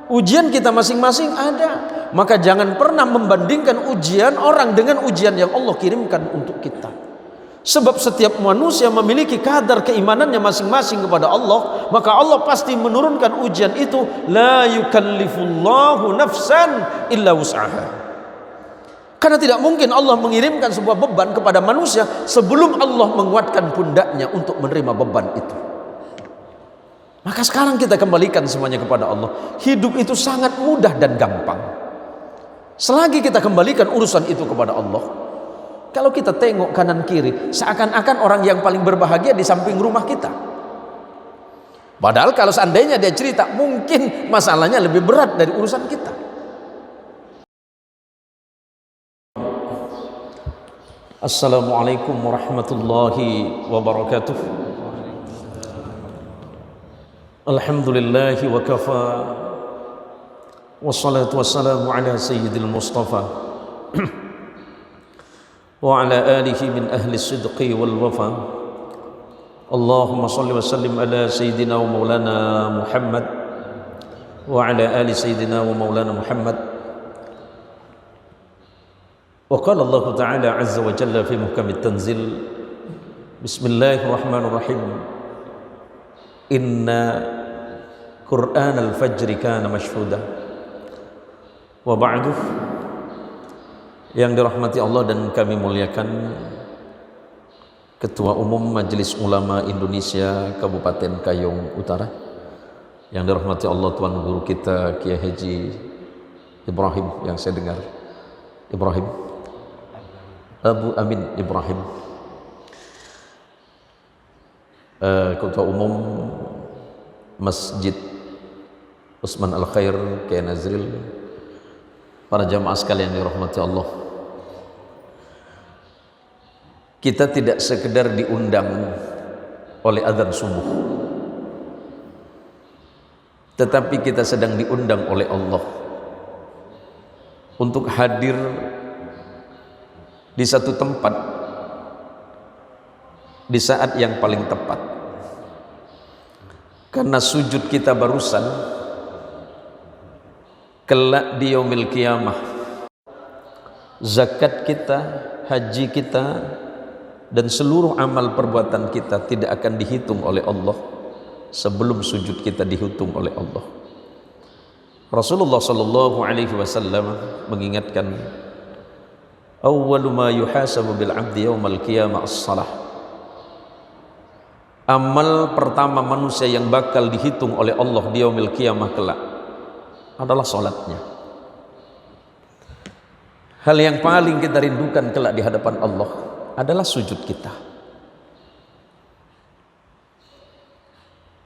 Ujian kita masing-masing ada. Maka jangan pernah membandingkan ujian orang dengan ujian yang Allah kirimkan untuk kita. Sebab setiap manusia memiliki kadar keimanannya masing-masing kepada Allah. Maka Allah pasti menurunkan ujian itu. La yukallifullahu nafsan illa wus'aha. Karena tidak mungkin Allah mengirimkan sebuah beban kepada manusia sebelum Allah menguatkan pundaknya untuk menerima beban itu. Maka sekarang kita kembalikan semuanya kepada Allah. Hidup itu sangat mudah dan gampang selagi kita kembalikan urusan itu kepada Allah. Kalau kita tengok kanan kiri, seakan-akan orang yang paling berbahagia di samping rumah kita. Padahal kalau seandainya dia cerita, mungkin masalahnya lebih berat dari urusan kita. Assalamualaikum warahmatullahi wabarakatuh. Alhamdulillahi wa kafa. Wassalatu wassalamu ala sayyidil mustafa wa ala alihi min ahli sidqi wal wafa. Allahumma salli wa sallim ala sayyidina wa maulana Muhammad wa ala ali sayyidina wa maulana Muhammad. Wa qala Allah ta'ala azza wa jalla fi muhkamit tanzil. Bismillahirrahmanirrahim. Inna Qur'an al-fajri kana mashhuda. Wa ba'du. Yang dirahmati Allah dan kami muliakan Ketua Umum Majelis Ulama Indonesia Kabupaten Kayong Utara, yang dirahmati Allah Tuan Guru kita Kiai Haji Ibrahim, yang saya dengar Ibrahim Abu Amin Ibrahim, Ketua Umum Masjid Usman Al-Khair Kiai Nazril, para jamaah sekalian yang dirahmati Allah. Kita tidak sekedar diundang oleh azan subuh, tetapi kita sedang diundang oleh Allah untuk hadir di satu tempat di saat yang paling tepat. Karena sujud kita barusan kelak di yaumil qiyamah, zakat kita, haji kita, dan seluruh amal perbuatan kita tidak akan dihitung oleh Allah sebelum sujud kita dihitung oleh Allah. Rasulullah sallallahu alaihi wasallam mengingatkan, awwalu ma yuhasabu bil 'abdi yaumal qiyamah as-salah. Amal pertama manusia yang bakal dihitung oleh Allah di yaumil qiyamah kelak adalah salatnya. Hal yang paling kita rindukan kelak di hadapan Allah adalah sujud kita.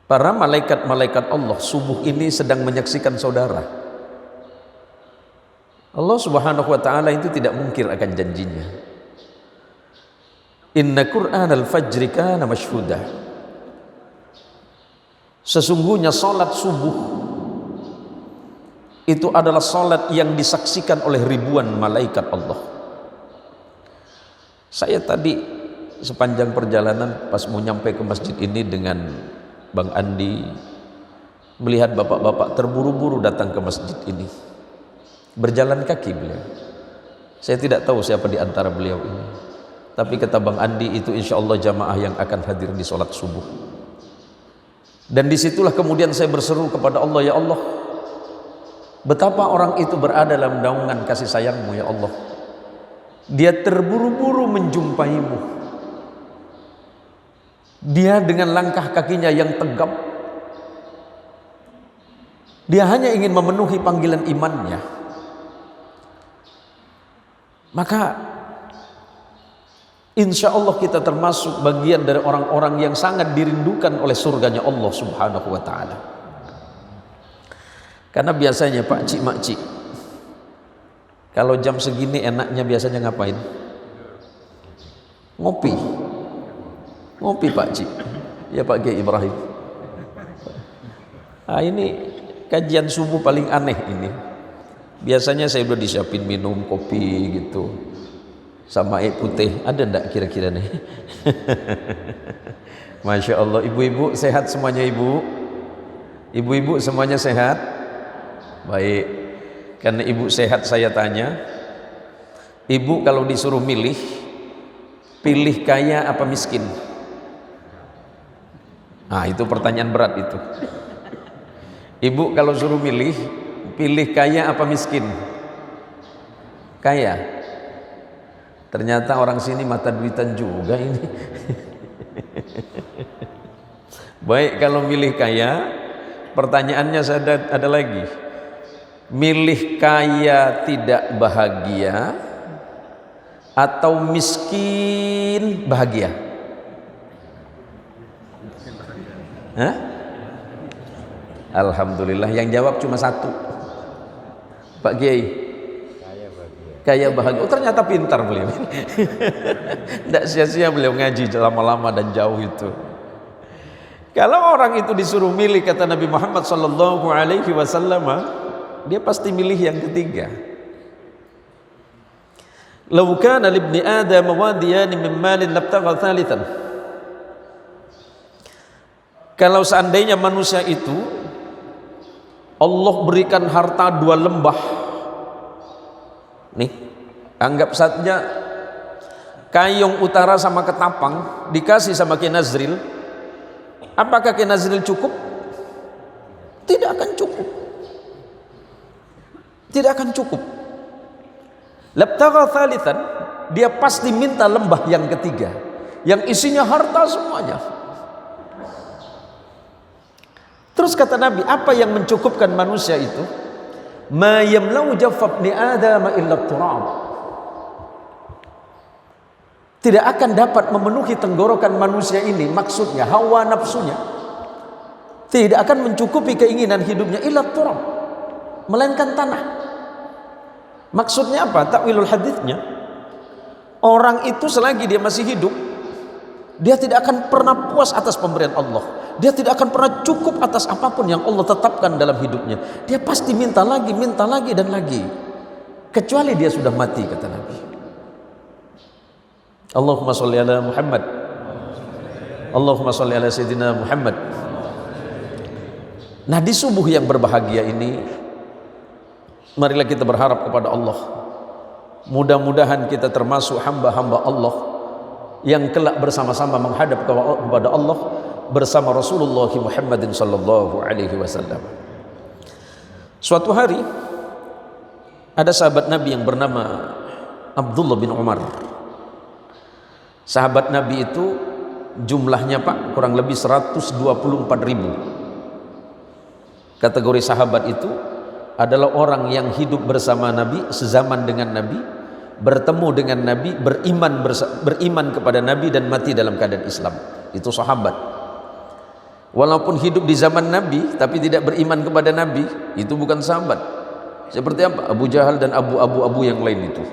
Para malaikat-malaikat Allah subuh ini sedang menyaksikan saudara. Allah Subhanahu wa ta'ala itu tidak mungkir akan janjinya. Inna Qur'an al-fajri kana mashhuda. Sesungguhnya salat subuh itu adalah salat yang disaksikan oleh ribuan malaikat Allah. Saya tadi sepanjang perjalanan pas mau nyampe ke masjid ini dengan Bang Andi, melihat bapak-bapak terburu-buru datang ke masjid ini, berjalan kaki beliau. Saya tidak tahu siapa di antara beliau ini, tapi kata Bang Andi itu insya Allah jamaah yang akan hadir di sholat subuh. Dan disitulah kemudian saya berseru kepada Allah, ya Allah, betapa orang itu berada dalam naungan kasih sayangmu ya Allah. Dia terburu-buru menjumpaimu. Dia dengan langkah kakinya yang tegap, dia hanya ingin memenuhi panggilan imannya. Maka insya Allah kita termasuk bagian dari orang-orang yang sangat dirindukan oleh surganya Allah Subhanahu wa ta'ala. Karena biasanya Pak Cik Mak Cik, kalau jam segini enaknya biasanya ngapain? Ngopi. Ngopi Pak Cik. Ya Pak Kiai Ibrahim. Nah, ini kajian subuh paling aneh ini. Biasanya saya udah disiapin minum kopi gitu, sama air putih. Ada enggak kira-kira nih? Masya Allah. Ibu-ibu sehat semuanya ibu? Ibu-ibu semuanya sehat? Baik, karena ibu sehat saya tanya, ibu kalau disuruh milih, pilih kaya apa miskin? Nah, itu pertanyaan berat itu. Ibu kalau suruh milih, pilih kaya apa miskin? Kaya. Ternyata orang sini mata duitan juga ini. Baik, kalau milih kaya, pertanyaannya ada lagi. Milih kaya tidak bahagia atau miskin bahagia? Hah? Alhamdulillah, yang jawab cuma satu, Pak Kiai. Kaya bahagia. Oh, ternyata pintar beliau. Tidak sia-sia beliau ngaji lama-lama dan jauh itu. Kalau orang itu disuruh milih, kata Nabi Muhammad SAW, dia pasti milih yang ketiga. Lau kana libni Adam wadiyani min malin labtagha thalithan. Kalau seandainya manusia itu Allah berikan harta 2 lembah, nih anggap saja Kayong Utara sama Ketapang dikasih sama Ki Nazril, apakah Ki Nazril cukup? Tidak akan cukup. Tidak akan cukup. Labtagha thalithan, dia pasti minta lembah yang ketiga, yang isinya harta semuanya. Terus kata Nabi, apa yang mencukupkan manusia itu? Ma yamlau jawfa ibni Adam illa turab. Tidak akan dapat memenuhi tenggorokan manusia ini, maksudnya hawa nafsunya, tidak akan mencukupi keinginan hidupnya illa turab, melainkan tanah. Maksudnya apa? Takwilul haditsnya, orang itu selagi dia masih hidup, dia tidak akan pernah puas atas pemberian Allah. Dia tidak akan pernah cukup atas apapun yang Allah tetapkan dalam hidupnya. Dia pasti minta lagi dan lagi. Kecuali dia sudah mati, kata Nabi. Allahumma sholli ala Muhammad. Allahumma sholli ala Sayyidina Muhammad. Nah, di subuh yang berbahagia ini, marilah kita berharap kepada Allah. Mudah-mudahan kita termasuk hamba-hamba Allah yang kelak bersama-sama menghadap kepada Allah bersama Rasulullah Muhammadin sallallahu alaihi wasallam. Suatu hari ada sahabat Nabi yang bernama Abdullah bin Umar. Sahabat Nabi itu jumlahnya Pak kurang lebih 124.000. Kategori sahabat itu adalah orang yang hidup bersama Nabi, sezaman dengan Nabi, bertemu dengan Nabi, beriman kepada Nabi dan mati dalam keadaan Islam. Itu sahabat. Walaupun hidup di zaman Nabi tapi tidak beriman kepada Nabi, itu bukan sahabat. Seperti apa? Abu Jahal dan Abu yang lain itu.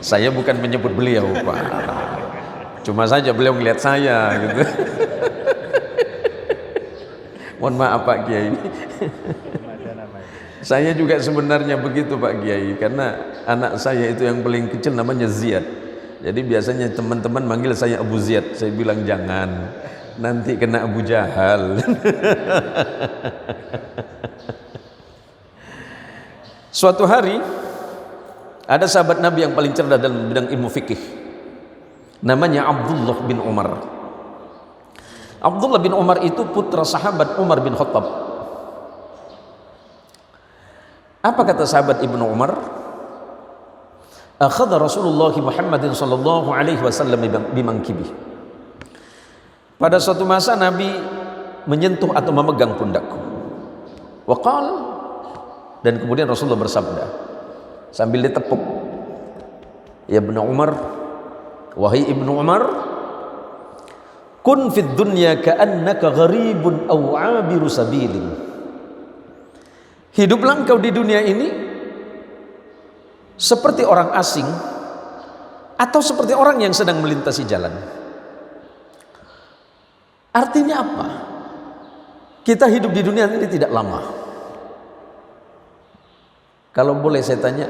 Saya bukan menyebut beliau, Pak. Cuma saja beliau melihat saya gitu. Mohon maaf Pak Kiai. Saya juga sebenarnya begitu Pak Kiai, karena anak saya itu yang paling kecil namanya Ziyad. Jadi biasanya teman-teman manggil saya Abu Ziyad. Saya bilang jangan, nanti kena Abu Jahal. Suatu hari ada sahabat Nabi yang paling cerdas dalam bidang ilmu fikih, namanya Abdullah bin Umar. Abdullah bin Umar itu putra sahabat Umar bin Khattab. Apa kata sahabat Ibnu Umar? Akhadha Rasulullah Muhammadin sallallahu alaihi wasallam bimangkibi. Pada suatu masa Nabi menyentuh atau memegang pundakku. Waqal, dan kemudian Rasulullah bersabda sambil ditepuk, ya Ibnu Umar, wahai Ibnu Umar, kun fid dunya ka'annaka gharibun aw 'abiru sabilin. Hiduplah engkau di dunia ini seperti orang asing atau seperti orang yang sedang melintasi jalan. Artinya apa? Kita hidup di dunia ini tidak lama. Kalau boleh saya tanya,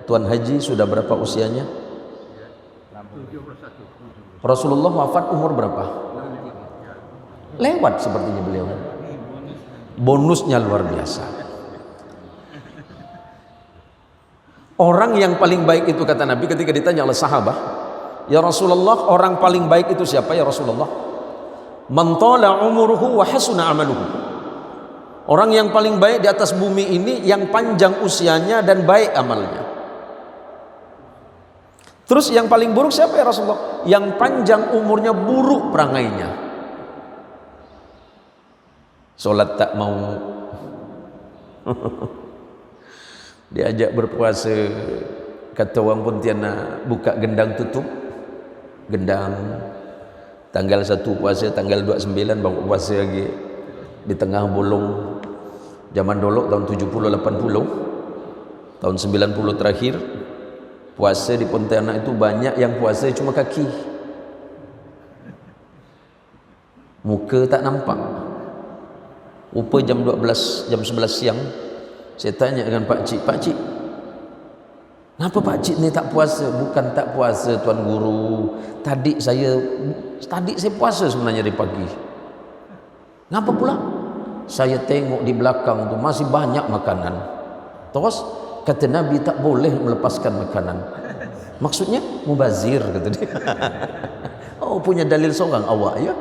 Tuan Haji sudah berapa usianya? Rasulullah wafat umur berapa? lewat sepertinya beliau. Bonusnya luar biasa. Orang yang paling baik itu, kata Nabi ketika ditanya oleh sahabat, ya Rasulullah, orang paling baik itu siapa ya Rasulullah? Man tala umuruhu wa hasuna amaluhu. Orang yang paling baik di atas bumi ini yang panjang usianya dan baik amalnya. Terus yang paling buruk siapa ya Rasulullah? Yang panjang umurnya, buruk perangainya. Sholat tak mau, diajak berpuasa, kata orang Pontianak, buka gendang tutup gendang, tanggal 1 puasa, tanggal 29 baru puasa lagi, di tengah bolong. Zaman dulu tahun 70-80, tahun 90 terakhir, puasa di Pontianak itu banyak yang puasa cuma kaki, muka tak nampak. Rupa jam 12, jam 11 siang, saya tanya dengan Pak Cik, kenapa Pak Cik ni tak puasa? Bukan tak puasa Tuan Guru, tadi saya puasa sebenarnya dari pagi. Ngapa pula? Saya tengok di belakang tu masih banyak makanan. Terus kata Nabi tak boleh melepaskan makanan. Maksudnya mubazir, kata dia. Oh, punya dalil seorang awak ya.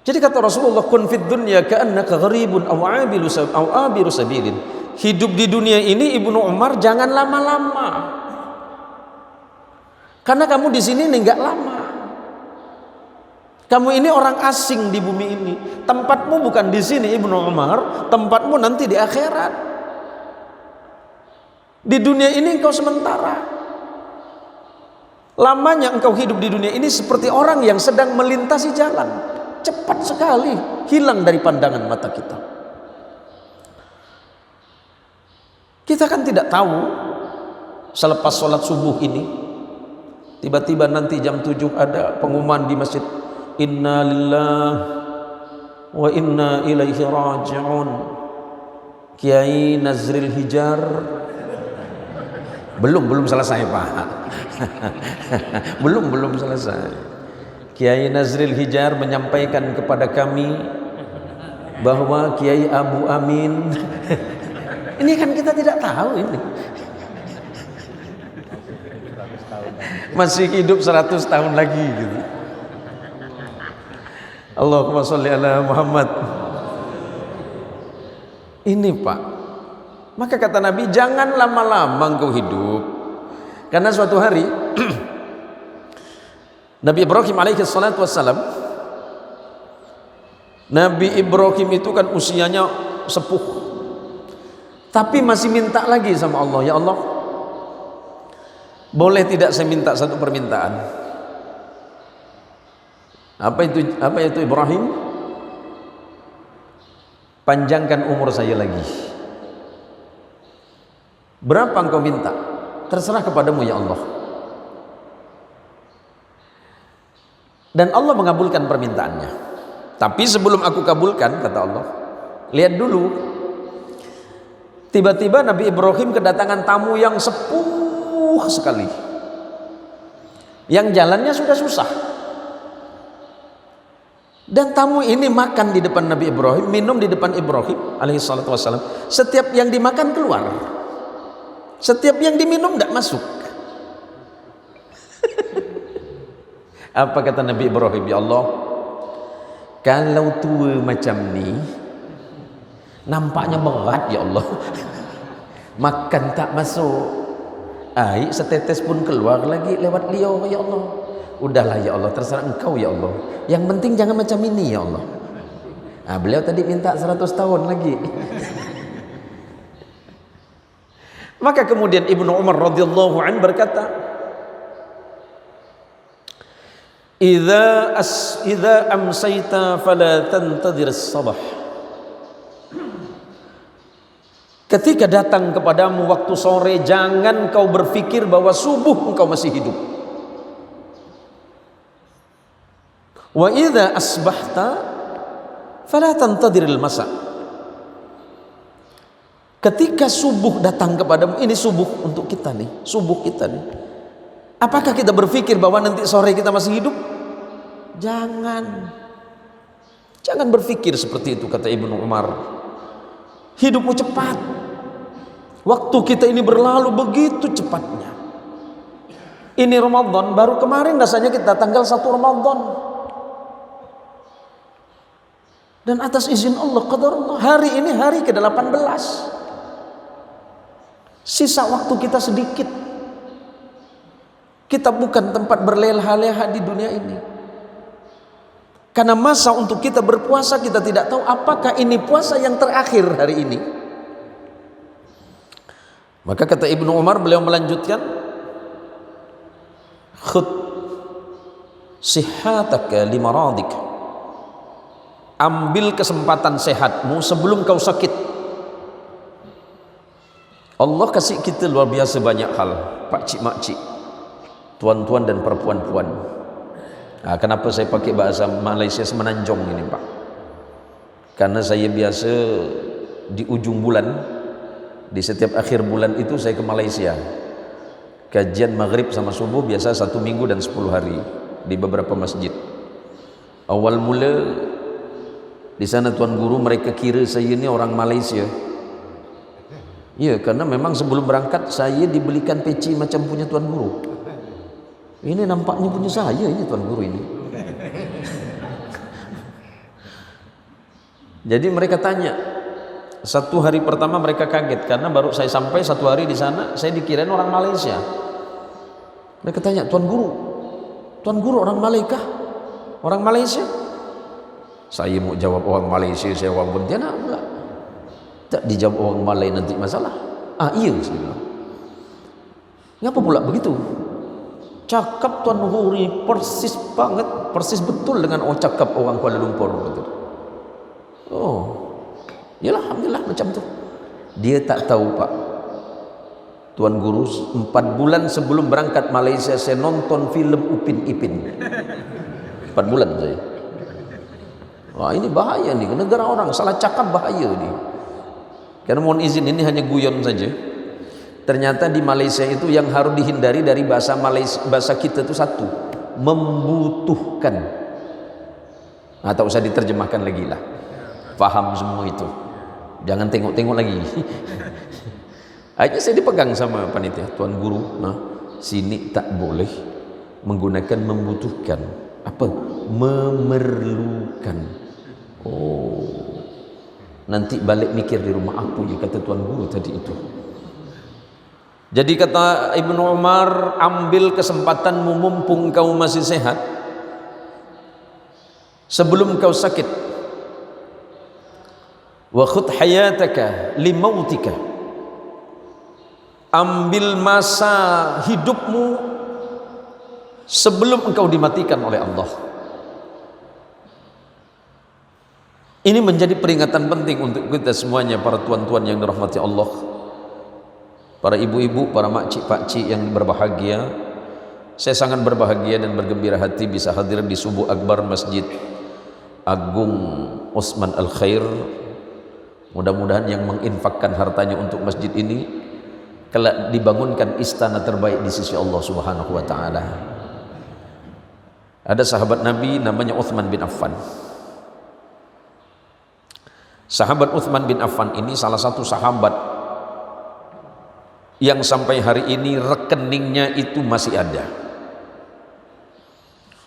Jadi kata Rasulullah, kun fid dunya ka'annaka gharibun aw abiru sabilin. Hidup di dunia ini Ibnu Umar jangan lama-lama. Karena kamu di sini enggak lama. Kamu ini orang asing di bumi ini. Tempatmu bukan di sini Ibnu Umar, tempatmu nanti di akhirat. Di dunia ini engkau sementara. Lamanya engkau hidup di dunia ini seperti orang yang sedang melintasi jalan. Cepat sekali hilang dari pandangan mata kita. Kita kan tidak tahu selepas sholat subuh ini, tiba-tiba nanti jam 7 ada pengumuman di masjid, inna lillahi wa inna ilaihi raji'un, Kiai Nazril Hijar. Belum selesai Pak. belum selesai. Kiai Nazril Hijar menyampaikan kepada kami bahwa Kiai Abu Amin ini kan kita tidak tahu ini masih hidup 100 tahun lagi gitu. Allahumma sholli ala Muhammad. Ini Pak, maka kata Nabi, jangan lama-lama engkau hidup, karena suatu hari Nabi Ibrahim alaihi salatu wassalam, Nabi Ibrahim itu kan usianya sepuh, tapi masih minta lagi sama Allah, ya Allah, boleh tidak saya minta satu permintaan? Apa itu Ibrahim? Panjangkan umur saya lagi. Berapa engkau minta? Terserah kepadamu ya Allah. Dan Allah mengabulkan permintaannya. Tapi sebelum aku kabulkan, kata Allah, lihat dulu. Tiba-tiba Nabi Ibrahim kedatangan tamu yang sepuh sekali, yang jalannya sudah susah. Dan tamu ini makan di depan Nabi Ibrahim, minum di depan Ibrahim alaihi salatu wassalam. Setiap yang dimakan keluar, setiap yang diminum tidak masuk. Apa kata Nabi Ibrahim? Ya Allah, kalau tua macam ni nampaknya berat ya Allah. Makan tak masuk, air setetes pun keluar lagi lewat liur ya Allah. Udahlah ya Allah, terserah engkau ya Allah. Yang penting jangan macam ini ya Allah. Beliau tadi minta 100 tahun lagi. Maka kemudian Ibnu Umar radhiyallahu anhu berkata, Idza amsayta fala tantadhir as-sabah. Ketika datang kepadamu waktu sore, jangan kau berpikir bahwa subuh engkau masih hidup. Wa idza asbahta fala tantadhir al-masa. Ketika subuh datang kepadamu, ini subuh untuk kita nih, subuh kita nih. Apakah kita berpikir bahwa nanti sore kita masih hidup? Jangan. Jangan berpikir seperti itu, kata Ibnu Umar. Hidupmu cepat. Waktu kita ini berlalu begitu cepatnya. Ini Ramadan, baru kemarin rasanya kita tanggal 1 Ramadan. Dan atas izin Allah, qadarullah, hari ini hari ke-18. Sisa waktu kita sedikit. Kita bukan tempat berleha-leha di dunia ini. Karena masa untuk kita berpuasa, kita tidak tahu apakah ini puasa yang terakhir hari ini. Maka kata Ibnu Umar, beliau melanjutkan, khud sihataka limaradik. Ambil kesempatan sehatmu sebelum kau sakit. Allah kasih kita luar biasa banyak hal, pakcik makcik, tuan-tuan dan perempuan-puan. Nah, kenapa saya pakai bahasa Malaysia semenanjung ini, Pak? Karena saya biasa di ujung bulan, di setiap akhir bulan itu saya ke Malaysia. Kajian maghrib sama subuh biasa 1 minggu dan 10 hari di beberapa masjid. Awal mula di sana tuan guru mereka kira saya ini orang Malaysia. Ya, karena memang sebelum berangkat saya dibelikan peci macam punya tuan guru. Ini nampaknya punya saya ini tuan guru ini. Jadi mereka tanya, 1 hari pertama mereka kaget karena baru saya sampai 1 hari di sana, saya dikirain orang Malaysia. Mereka tanya, tuan guru orang Malaikah? Orang Malaysia? Saya mau jawab orang Malaysia, saya orang Pontianak pula. Tak dijawab orang Malay nanti masalah. Iya, saya bilang. Ngapa pula begitu? Cakap tuan guru ini persis banget, persis betul dengan cakap orang Kuala Lumpur. Betul. Oh, yalah, alhamdulillah macam tu. Dia tak tahu, Pak. Tuan guru 4 bulan sebelum berangkat Malaysia saya nonton film Upin Ipin. 4 bulan saya. Wah, ini bahaya nih, negara orang salah cakap bahaya nih. Karena mohon izin ini hanya guyon saja. Ternyata di Malaysia itu yang harus dihindari dari bahasa Malaysia, bahasa kita itu satu, membutuhkan. Nah, tak usah diterjemahkan lagi lah. Paham semua itu. Jangan tengok-tengok lagi. Akhirnya saya dipegang sama panitia, tuan guru, nah, sini tak boleh menggunakan membutuhkan. Apa? Memerlukan. Oh, nanti balik mikir di rumah apa ya kata tuan guru tadi itu. Jadi kata Ibnu Umar, ambil kesempatanmu mumpung kau masih sehat sebelum kau sakit. Wa khudh hayataka limautika. Ambil masa hidupmu sebelum engkau dimatikan oleh Allah. Ini menjadi peringatan penting untuk kita semuanya, para tuan-tuan yang dirahmati Allah, para ibu-ibu, para makcik-pakcik yang berbahagia. Saya sangat berbahagia dan bergembira hati bisa hadir di subuh akbar Masjid Agung Utsman Al-Khair. Mudah-mudahan yang menginfakkan hartanya untuk masjid ini kelak dibangunkan istana terbaik di sisi Allah Subhanahu wa taala. Ada sahabat Nabi namanya Utsman bin Affan. Sahabat Utsman bin Affan ini salah satu sahabat yang sampai hari ini rekeningnya itu masih ada.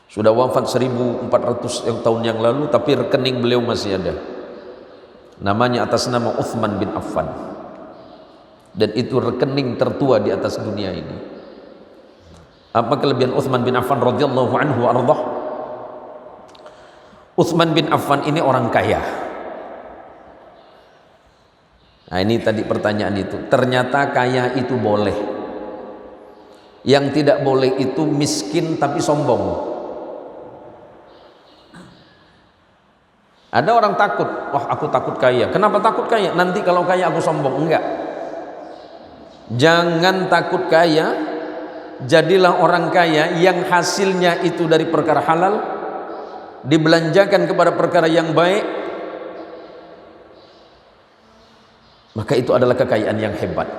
Sudah wafat 1400 tahun yang lalu, tapi rekening beliau masih ada. Namanya atas nama Utsman bin Affan. Dan itu rekening tertua di atas dunia ini. Apa kelebihan Utsman bin Affan radhiyallahu anhu ardah? Utsman bin Affan ini orang kaya. Nah, ini tadi pertanyaan itu. Ternyata kaya itu boleh. Yang tidak boleh itu miskin tapi sombong. Ada orang takut, wah aku takut kaya. Kenapa takut kaya? Nanti kalau kaya aku sombong. Enggak. Jangan takut kaya. Jadilah orang kaya yang hasilnya itu dari perkara halal, dibelanjakan kepada perkara yang baik, maka itu adalah kekayaan yang hebat.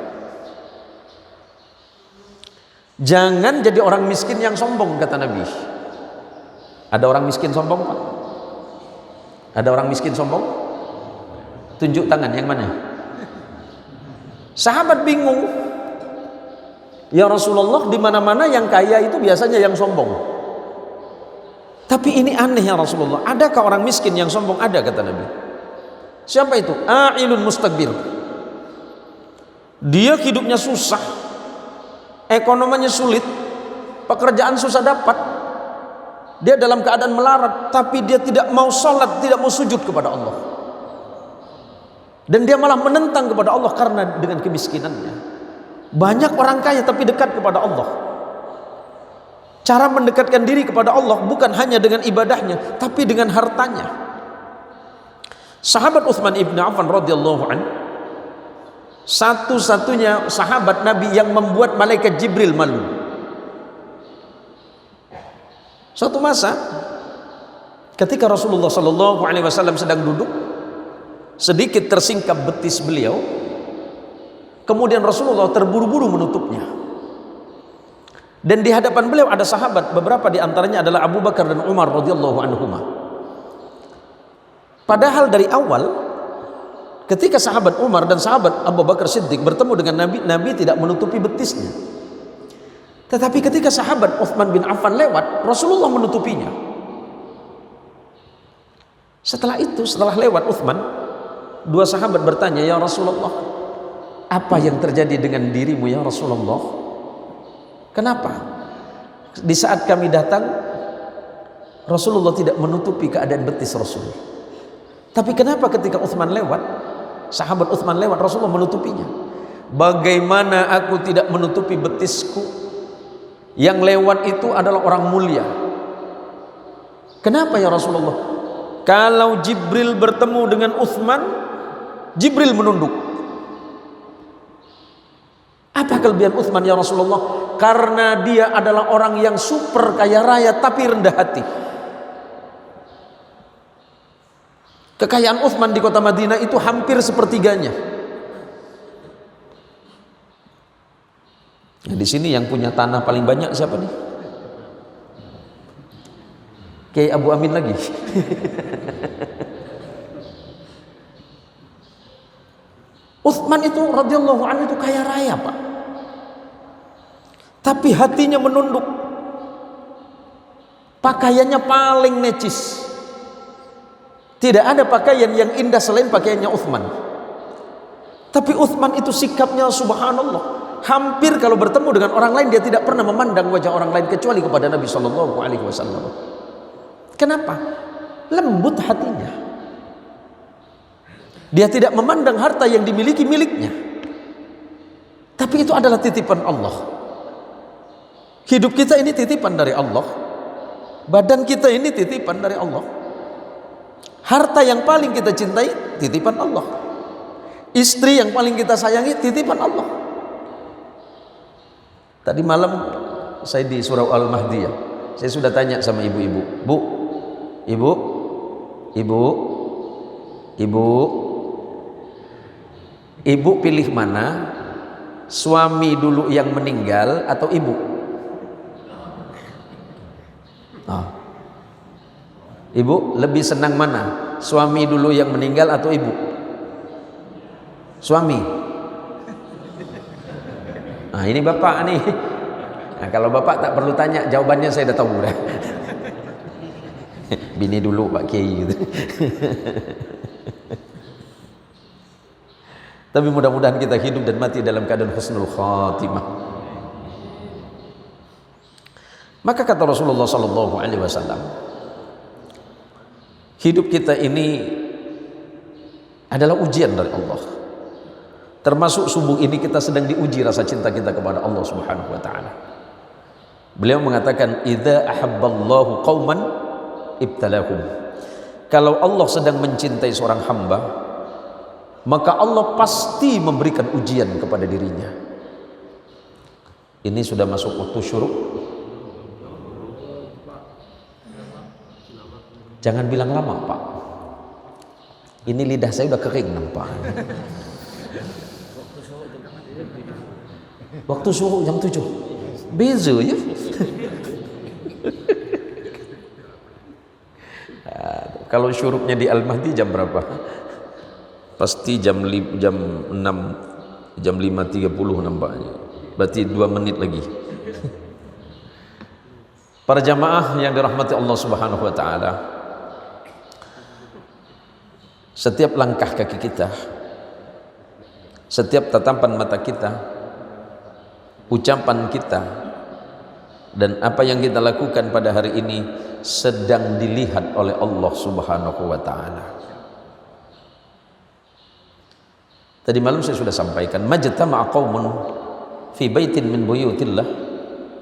Jangan jadi orang miskin yang sombong, kata Nabi. Ada orang miskin sombong, Pak? Ada orang miskin sombong? Tunjuk tangan yang mana? Sahabat bingung. Ya Rasulullah, di mana-mana yang kaya itu biasanya yang sombong. Tapi ini aneh ya Rasulullah. Adakah orang miskin yang sombong? Ada, kata Nabi. Siapa itu? A'ilun mustakbir. Dia hidupnya susah, ekonominya sulit, pekerjaan susah dapat, dia dalam keadaan melarat, tapi dia tidak mau sholat, tidak mau sujud kepada Allah, dan dia malah menentang kepada Allah karena dengan kemiskinannya. Banyak orang kaya tapi dekat kepada Allah. Cara mendekatkan diri kepada Allah bukan hanya dengan ibadahnya, tapi dengan hartanya. Sahabat Utsman ibn Affan radhiyallahu anhu, satu-satunya sahabat Nabi yang membuat malaikat Jibril malu. Suatu masa ketika Rasulullah sallallahu alaihi wasallam sedang duduk, sedikit tersingkap betis beliau, kemudian Rasulullah terburu-buru menutupnya. Dan di hadapan beliau ada sahabat, beberapa di antaranya adalah Abu Bakar dan Umar radhiyallahu anhuma. Padahal dari awal ketika sahabat Umar dan sahabat Abu Bakar Siddiq bertemu dengan Nabi, Nabi tidak menutupi betisnya. Tetapi ketika sahabat Utsman bin Affan lewat, Rasulullah menutupinya. Setelah itu, setelah lewat Utsman, dua sahabat bertanya, "Ya Rasulullah, apa yang terjadi dengan dirimu ya Rasulullah? Kenapa di saat kami datang Rasulullah tidak menutupi keadaan betis Rasul? Tapi kenapa ketika Utsman lewat, sahabat Utsman lewat, Rasulullah menutupinya? Bagaimana aku tidak menutupi betisku? Yang lewat itu adalah orang mulia. Kenapa ya Rasulullah? Kalau Jibril bertemu dengan Utsman, Jibril menunduk. Apa kelebihan Utsman ya Rasulullah? Karena dia adalah orang yang super kaya raya tapi rendah hati. Kekayaan Utsman di kota Madinah itu hampir sepertiganya. Nah, di sini yang punya tanah paling banyak siapa nih? Kiai Abu Amin lagi. Utsman itu radhiyallahu anhu itu kaya raya, Pak. Tapi hatinya menunduk. Pakaiannya paling necis. Tidak ada pakaian yang indah selain pakaiannya Utsman. Tapi Utsman itu sikapnya subhanallah. Hampir kalau bertemu dengan orang lain dia tidak pernah memandang wajah orang lain kecuali kepada Nabi sallallahu alaihi wasallam. Kenapa? Lembut hatinya. Dia tidak memandang harta yang dimiliki miliknya. Tapi itu adalah titipan Allah. Hidup kita ini titipan dari Allah. Badan kita ini titipan dari Allah. Harta yang paling kita cintai titipan Allah. Istri yang paling kita sayangi titipan Allah. Tadi malam saya di Surau Al-Mahdiyah. Saya sudah tanya sama ibu-ibu, Ibu pilih mana? Suami dulu yang meninggal atau ibu? Ibu lebih senang mana? Suami dulu yang meninggal atau ibu? Suami. Nah, ini bapak nih. Nah, kalau bapak tak perlu tanya, jawabannya saya udah tahu dah. Bini dulu Pak Kiai gitu. Tapi mudah-mudahan kita hidup dan mati dalam keadaan husnul khatimah. Maka kata Rasulullah sallallahu alaihi wasallam, hidup kita ini adalah ujian dari Allah. Termasuk subuh ini kita sedang diuji rasa cinta kita kepada Allah Subhanahu wa taala. Beliau mengatakan, "Idza ahabballahu qauman ibtalahum." Kalau Allah sedang mencintai seorang hamba, maka Allah pasti memberikan ujian kepada dirinya. Ini sudah masuk waktu syuruk. Jangan bilang lama, Pak. Ini lidah saya udah kering nampak. Waktu syuruk jam 7. Beza ya. Kalau syuruknya di Al-Mahdi jam berapa? Pasti jam 6, jam 5.30 nampaknya. Berarti 2 menit lagi. Para jamaah yang dirahmati Allah Subhanahu wa taala, setiap langkah kaki kita, setiap tatapan mata kita, ucapan kita, dan apa yang kita lakukan pada hari ini sedang dilihat oleh Allah Subhanahu wa taala. Tadi malam saya sudah sampaikan, majtama'a qaumun fi baitin min buyutillah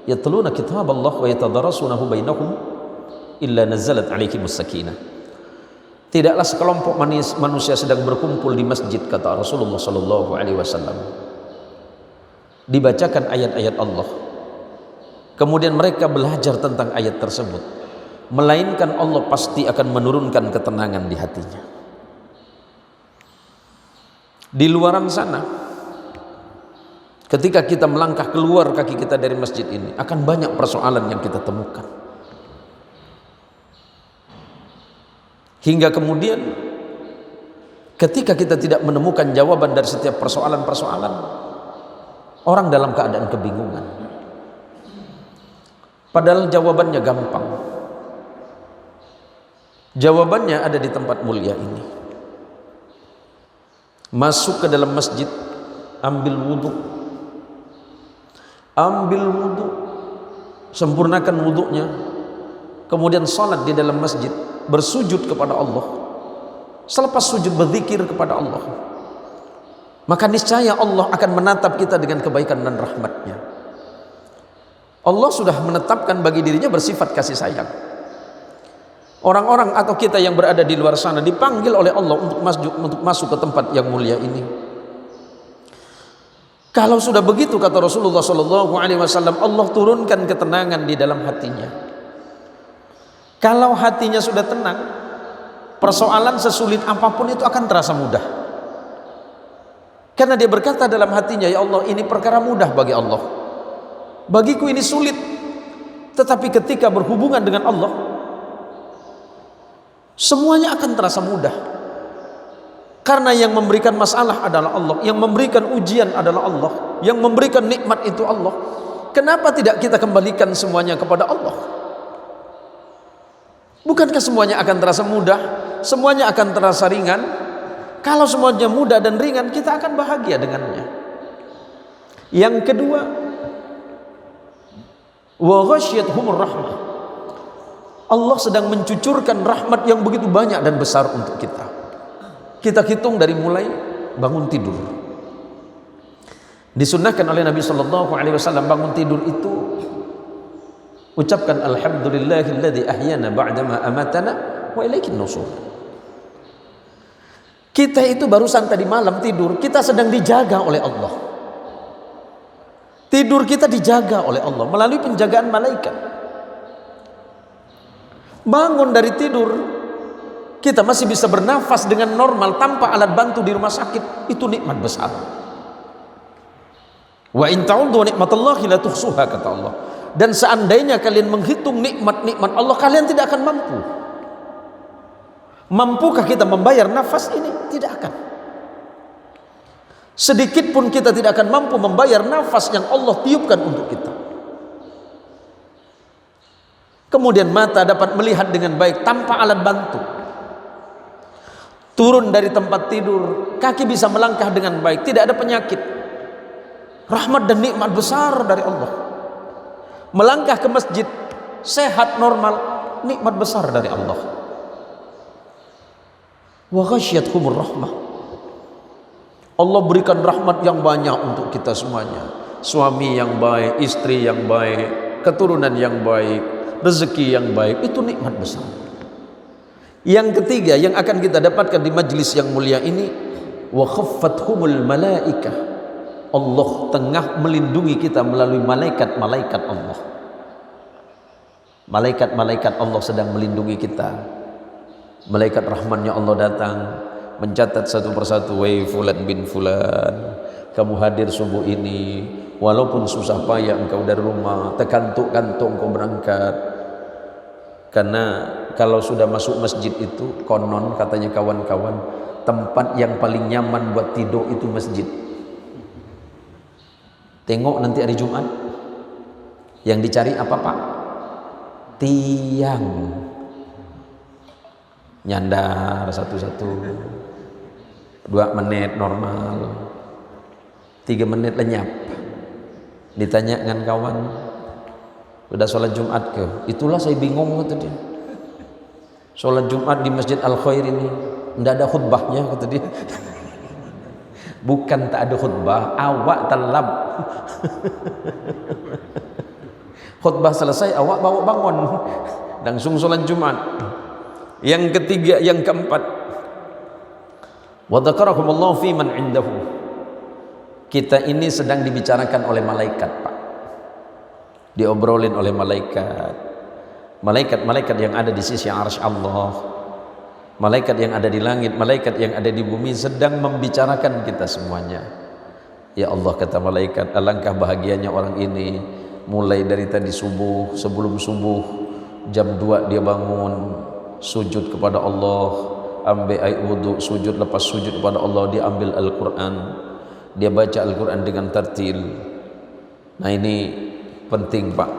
yatluna kitaballah wa yatadarasunahu bainahum illa nazalat alaihimus sakinah. Tidaklah sekelompok manusia sedang berkumpul di masjid, kata Rasulullah sallallahu alaihi wasallam, dibacakan ayat-ayat Allah, kemudian mereka belajar tentang ayat tersebut, melainkan Allah pasti akan menurunkan ketenangan di hatinya. Di luaran sana, ketika kita melangkah keluar kaki kita dari masjid ini, akan banyak persoalan yang kita temukan. Hingga kemudian ketika kita tidak menemukan jawaban dari setiap persoalan-persoalan, orang dalam keadaan kebingungan. Padahal jawabannya gampang. Jawabannya ada di tempat mulia ini. Masuk ke dalam masjid, ambil wudhu, sempurnakan wudhunya, kemudian salat di dalam masjid, bersujud kepada Allah. Selepas sujud berzikir kepada Allah, maka niscaya Allah akan menatap kita dengan kebaikan dan rahmatnya. Allah sudah menetapkan bagi dirinya bersifat kasih sayang. Orang-orang atau kita yang berada di luar sana dipanggil oleh Allah untuk masuk ke tempat yang mulia ini. Kalau sudah begitu, kata Rasulullah SAW, Allah turunkan ketenangan di dalam hatinya. Kalau hatinya sudah tenang, persoalan sesulit apapun itu akan terasa mudah. Karena dia berkata dalam hatinya, ya Allah, ini perkara mudah bagi Allah. Bagiku ini sulit, tetapi ketika berhubungan dengan Allah, semuanya akan terasa mudah. Karena yang memberikan masalah adalah Allah, yang memberikan ujian adalah Allah, yang memberikan nikmat itu Allah. Kenapa tidak kita kembalikan semuanya kepada Allah? Bukankah semuanya akan terasa mudah, semuanya akan terasa ringan? Kalau semuanya mudah dan ringan, kita akan bahagia dengannya. Yang kedua, wa ghasyiyatuhumur rahmah. Allah sedang mencucurkan rahmat yang begitu banyak dan besar untuk kita. Kita hitung dari mulai bangun tidur. Disunnahkan oleh Nabi sallallahu alaihi wasallam bangun tidur itu ucapkan alhamdulillahilladzi ahyana ba'dama amatana wa ilaikin nusyur. Kita itu barusan tadi malam tidur, kita sedang dijaga oleh Allah. Tidur kita dijaga oleh Allah melalui penjagaan malaikat. Bangun dari tidur, kita masih bisa bernafas dengan normal tanpa alat bantu di rumah sakit, itu nikmat besar. Wa in ta'uddu nikmatallahi la tuhsuha, kata Allah. Dan seandainya kalian menghitung nikmat-nikmat Allah, kalian tidak akan mampu. Mampukah kita membayar nafas ini? Tidak akan. Sedikit pun kita tidak akan mampu membayar nafas yang Allah tiupkan untuk kita. Kemudian mata dapat melihat dengan baik tanpa alat bantu. Turun dari tempat tidur, kaki bisa melangkah dengan baik, tidak ada penyakit. Rahmat dan nikmat besar dari Allah. Melangkah ke masjid, sehat normal, nikmat besar dari Allah. Wa ghasyiyatuhumur rahmah. Allah berikan rahmat yang banyak untuk kita semuanya. Suami yang baik, istri yang baik, keturunan yang baik, rezeki yang baik, itu nikmat besar. Yang ketiga yang akan kita dapatkan di majlis yang mulia ini, wa khaffathumul malaikah. Allah tengah melindungi kita melalui malaikat-malaikat Allah. Malaikat-malaikat Allah sedang melindungi kita. Malaikat rahmannya Allah datang mencatat satu persatu, wahai fulan bin fulan, kamu hadir subuh ini, walaupun susah payah engkau dari rumah, terkantuk-kantuk engkau berangkat, karena kalau sudah masuk masjid itu konon katanya kawan-kawan, tempat yang paling nyaman buat tidur itu masjid. Tengok nanti hari Jumat, yang dicari apa Pak? Tiang. Nyandar satu-satu, 2 menit normal, 3 menit lenyap. Ditanya dengan kawan, udah sholat Jumat ke? Itulah saya bingung kata dia. Sholat Jumat di Masjid Al Khair ini tidak ada khutbahnya kata dia. Bukan tak ada khutbah, awak telap. Khutbah selesai, awak bawa bangun, langsung sholat Jumat. Yang ketiga, yang keempat, wa dzakarakumullahu fi man indahu. Kita ini sedang dibicarakan oleh malaikat, Pak. Diobrolin oleh malaikat. Malaikat-malaikat yang ada di sisi arsy Allah. Malaikat yang ada di langit, malaikat yang ada di bumi sedang membicarakan kita semuanya. Ya Allah, kata malaikat, alangkah bahagianya orang ini, mulai dari tadi subuh, sebelum subuh jam 2 dia bangun, sujud kepada Allah, ambil air wudu, sujud, lepas sujud kepada Allah dia ambil Al-Quran, dia baca Al-Quran dengan tartil. Nah ini penting Pak,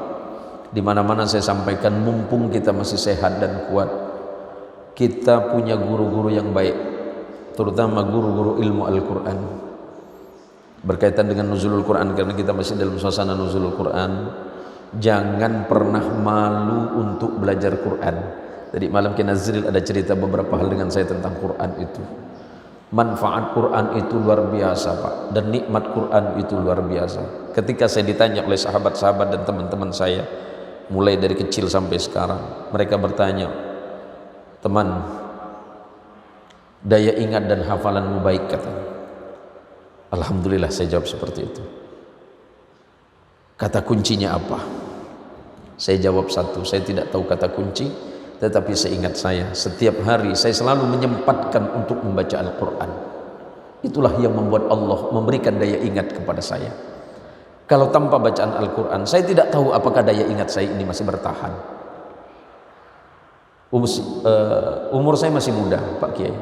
di mana-mana saya sampaikan, mumpung kita masih sehat dan kuat, kita punya guru-guru yang baik, terutama guru-guru ilmu Al-Quran, berkaitan dengan nuzulul Quran, karena kita masih dalam suasana nuzulul Quran. Jangan pernah malu untuk belajar Quran. Tadi malam Ki Nazril ada cerita beberapa hal dengan saya tentang Quran itu. Manfaat Quran itu luar biasa Pak, dan nikmat Quran itu luar biasa. Ketika saya ditanya oleh sahabat-sahabat dan teman-teman saya, mulai dari kecil sampai sekarang, mereka bertanya, teman, daya ingat dan hafalanmu baik kata. Alhamdulillah saya jawab seperti itu. Kata kuncinya apa? Saya jawab satu, saya tidak tahu kata kunci, tetapi seingat saya, setiap hari saya selalu menyempatkan untuk membaca Al-Quran. Itulah yang membuat Allah memberikan daya ingat kepada saya. Kalau tanpa bacaan Al-Quran, saya tidak tahu apakah daya ingat saya ini masih bertahan. Umur saya masih muda Pak Kiai.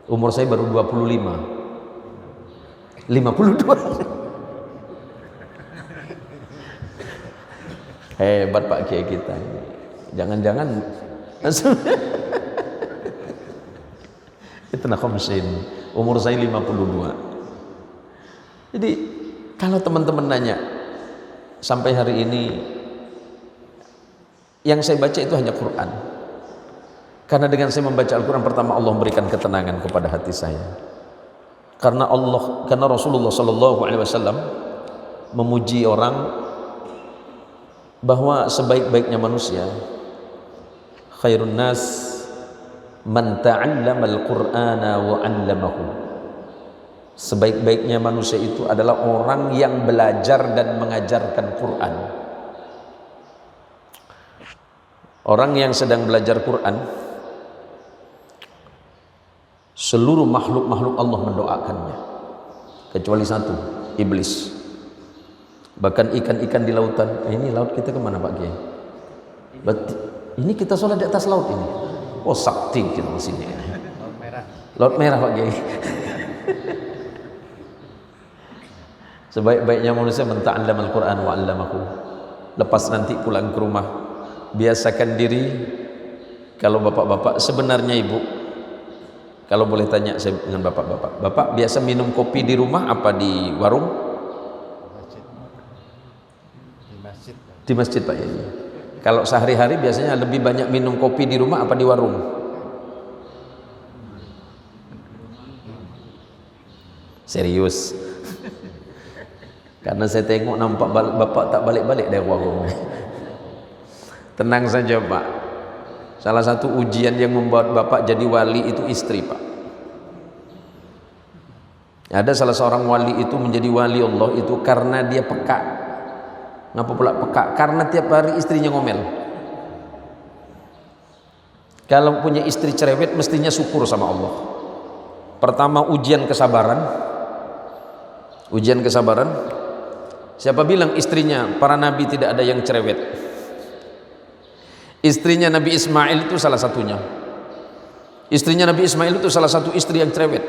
Umur saya baru 25. 52. Hebat Pak Kiai kita ini. Jangan-jangan itu nak mesin. Umur saya 52. Jadi kalau teman-teman nanya, sampai hari ini yang saya baca itu hanya Quran. Karena dengan saya membaca Al-Quran, pertama Allah memberikan ketenangan kepada hati saya. Karena Rasulullah SAW memuji orang bahwa sebaik-baiknya manusia, khairun nas man ta'allama al-Qur'ana wa 'allamahu. Sebaik-baiknya manusia itu adalah orang yang belajar dan mengajarkan Quran. Orang yang sedang belajar Quran, seluruh makhluk-makhluk Allah mendoakannya, kecuali satu, iblis. Bahkan ikan-ikan di lautan, ini laut kita kemana Pak Kiai? Ini kita sholat di atas laut ini. Oh sakti kita di sini. Laut merah. Laut merah Pak Kiai. Sebaik-baiknya manusia man ta'allama al-Quran wa 'allamahu. Lepas nanti pulang ke rumah, biasakan diri, kalau bapak-bapak, sebenarnya ibu, kalau boleh tanya saya dengan bapak-bapak, bapak biasa minum kopi di rumah apa di warung? Di masjid Pak Kiai. Kalau sehari-hari biasanya lebih banyak minum kopi di rumah apa di warung? Serius. Karena saya tengok nampak bapak tak balik-balik dari warung. Tenang saja Pak. Salah satu ujian yang membuat bapak jadi wali itu istri Pak. Ada salah seorang wali itu menjadi wali Allah itu karena dia peka. Ngapa pula peka? Karena tiap hari istrinya ngomel. Kalau punya istri cerewet mestinya syukur sama Allah. Pertama ujian kesabaran. Ujian kesabaran. Siapa bilang istrinya para nabi tidak ada yang cerewet? Istrinya Nabi Ismail itu salah satunya. Istrinya Nabi Ismail itu salah satu istri yang cerewet,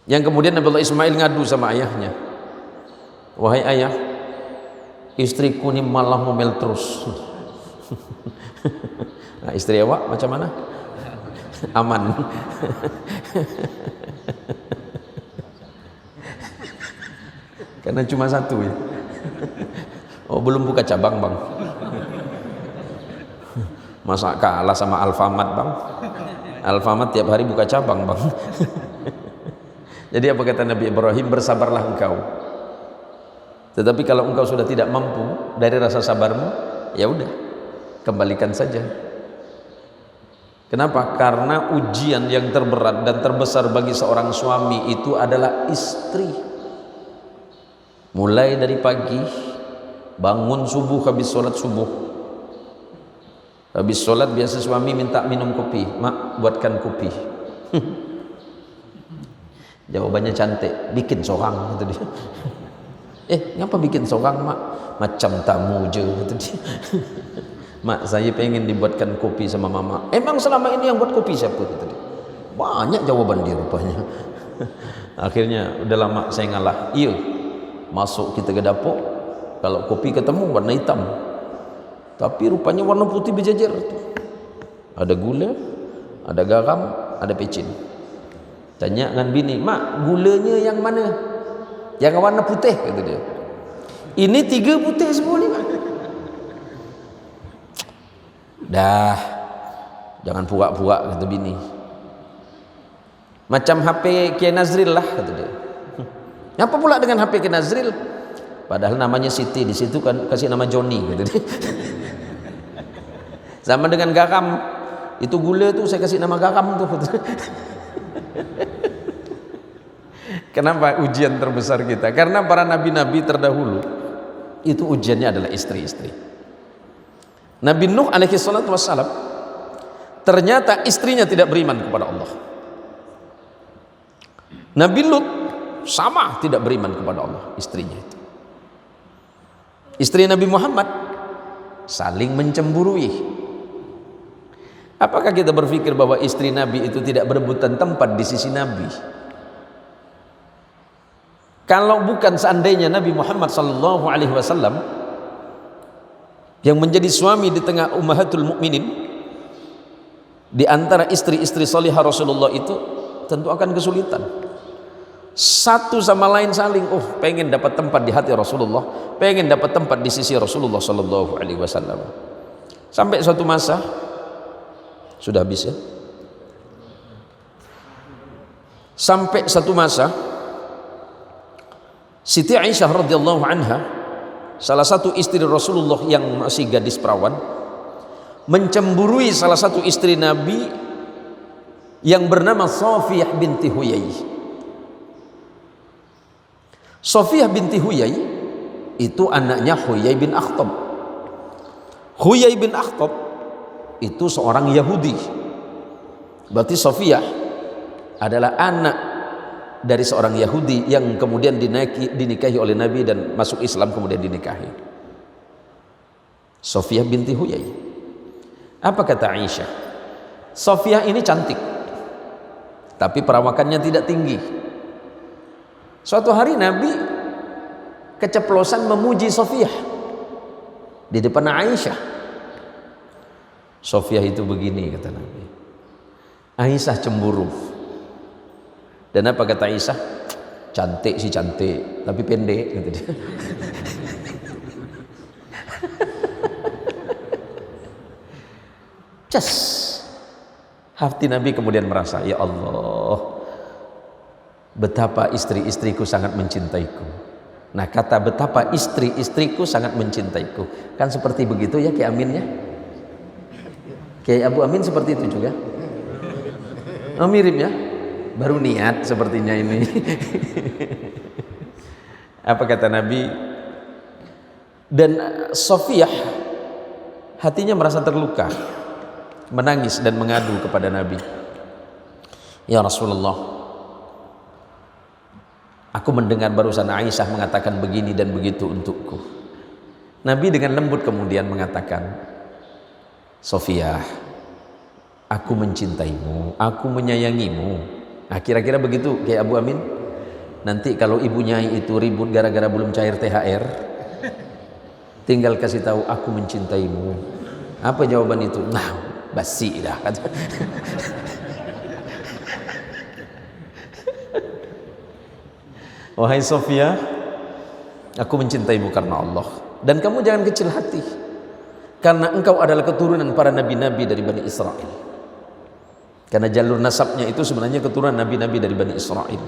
yang kemudian Nabi Allah Ismail ngadu sama ayahnya, wahai ayah, istriku ini malah ngomel terus. Nah, istri awak macam mana? Aman. Karena cuma satu ya. Oh, belum buka cabang bang. Masa kalah sama Alfamart bang? Alfamart tiap hari buka cabang bang. Jadi apa kata Nabi Ibrahim? Bersabarlah engkau. Tetapi kalau engkau sudah tidak mampu dari rasa sabarmu, ya udah, kembalikan saja. Kenapa? Karena ujian yang terberat dan terbesar bagi seorang suami itu adalah istri. Mulai dari pagi, bangun subuh, habis sholat subuh. Habis sholat biasa suami minta minum kopi. Mak, buatkan kopi. Jawabannya cantik, bikin seorang, kata dia. Ngapa bikin seorang mak? Macam tamu je, kata dia. Mak, saya pengen dibuatkan kopi sama mama. Emang selama ini yang buat kopi siapa, kata dia. Banyak jawaban dia rupanya. Akhirnya udah lama saya ngalah. Iya, masuk kita ke dapur, kalau kopi ketemu warna hitam, tapi rupanya warna putih berjejer. Ada gula, ada garam, ada pecin. Tanya dengan bini, mak, gulanya yang mana? Yang warna putih, kata dia. Ini 3 putih semua ni, mak. Dah, jangan pura-pura, kata bini. Macam HP Kiai Nazril lah, kata dia. Apa pula dengan HP Kiai Nazril? Padahal namanya Siti, di situ kan kasih nama Joni, kata dia. Sama dengan garam, itu gula tuh saya kasih nama garam tuh, kata dia. Kenapa ujian terbesar kita? Karena para nabi-nabi terdahulu itu ujiannya adalah istri-istri. Nabi Nuh alaihi salatu wassalam, ternyata istrinya tidak beriman kepada Allah. Nabi Lut sama tidak beriman kepada Allah, istrinya itu. Istri Nabi Muhammad saling mencemburui. Apakah kita berpikir bahwa istri Nabi itu tidak berebutan tempat di sisi Nabi? Kalau bukan seandainya Nabi Muhammad sallallahu alaihi wasallam yang menjadi suami di tengah ummahatul mukminin, di antara istri-istri salihah Rasulullah itu tentu akan kesulitan. Satu sama lain saling pengen dapat tempat di hati Rasulullah, pengen dapat tempat di sisi Rasulullah sallallahu alaihi wasallam. Sampai suatu masa, sudah habis ya. Sampai satu masa Siti Aisyah radhiyallahu anha, salah satu istri Rasulullah yang masih gadis perawan, mencemburui salah satu istri Nabi yang bernama Safiyah binti Huyai. Safiyah binti Huyai itu anaknya Huyai bin Akhtab. Huyai bin Akhtab itu seorang Yahudi. Berarti Safiyah adalah anak dari seorang Yahudi yang kemudian dinikahi oleh Nabi dan masuk Islam kemudian dinikahi. Safiyah binti Huyai. Apa kata Aisyah? Safiyah ini cantik, tapi perawakannya tidak tinggi. Suatu hari Nabi keceplosan memuji Safiyah di depan Aisyah. Safiyah itu begini, kata Nabi. Aisyah cemburu. Dan apa kata Aisyah? Cantik sih cantik, tapi pendek, kata dia. Cas. Hati Nabi kemudian merasa, ya Allah, betapa istri-istriku sangat mencintaiku. Nah, kata betapa istri-istriku sangat mencintaiku, kan seperti begitu ya Kiai Amin ya? Kiai Abu Amin seperti itu juga. Oh, mirip ya? Baru niat sepertinya ini. Apa kata Nabi? Dan Safiyah hatinya merasa terluka, menangis dan mengadu kepada Nabi. Ya Rasulullah, aku mendengar barusan Aisyah mengatakan begini dan begitu untukku. Nabi dengan lembut kemudian mengatakan, Sofiyah, aku mencintaimu, aku menyayangimu. Nah, kira-kira begitu kayak Abu Amin. Nanti kalau ibu Nyai itu ribut gara-gara belum cair THR, tinggal kasih tahu aku mencintaimu. Apa jawaban itu? Nah, basi dah. Wahai Sofiyah, aku mencintaimu karena Allah. Dan kamu jangan kecil hati, karena engkau adalah keturunan para nabi-nabi dari Bani Israel. Karena jalur nasabnya itu sebenarnya keturunan nabi-nabi dari Bani Israel.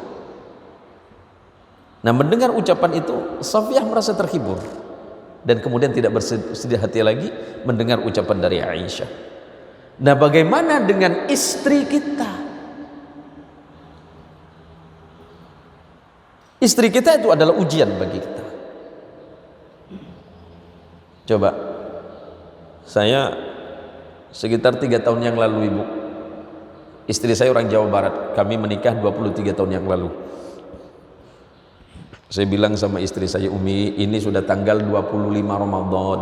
Nah, mendengar ucapan itu, Safiyah merasa terhibur dan kemudian tidak bersedih hati lagi mendengar ucapan dari Aisyah. Nah, bagaimana dengan istri kita? Istri kita itu adalah ujian bagi kita. Coba, saya sekitar 3 tahun yang lalu, Ibu, istri saya orang Jawa Barat, kami menikah 23 tahun yang lalu. Saya bilang sama istri saya, Umi, ini sudah tanggal 25 Ramadan.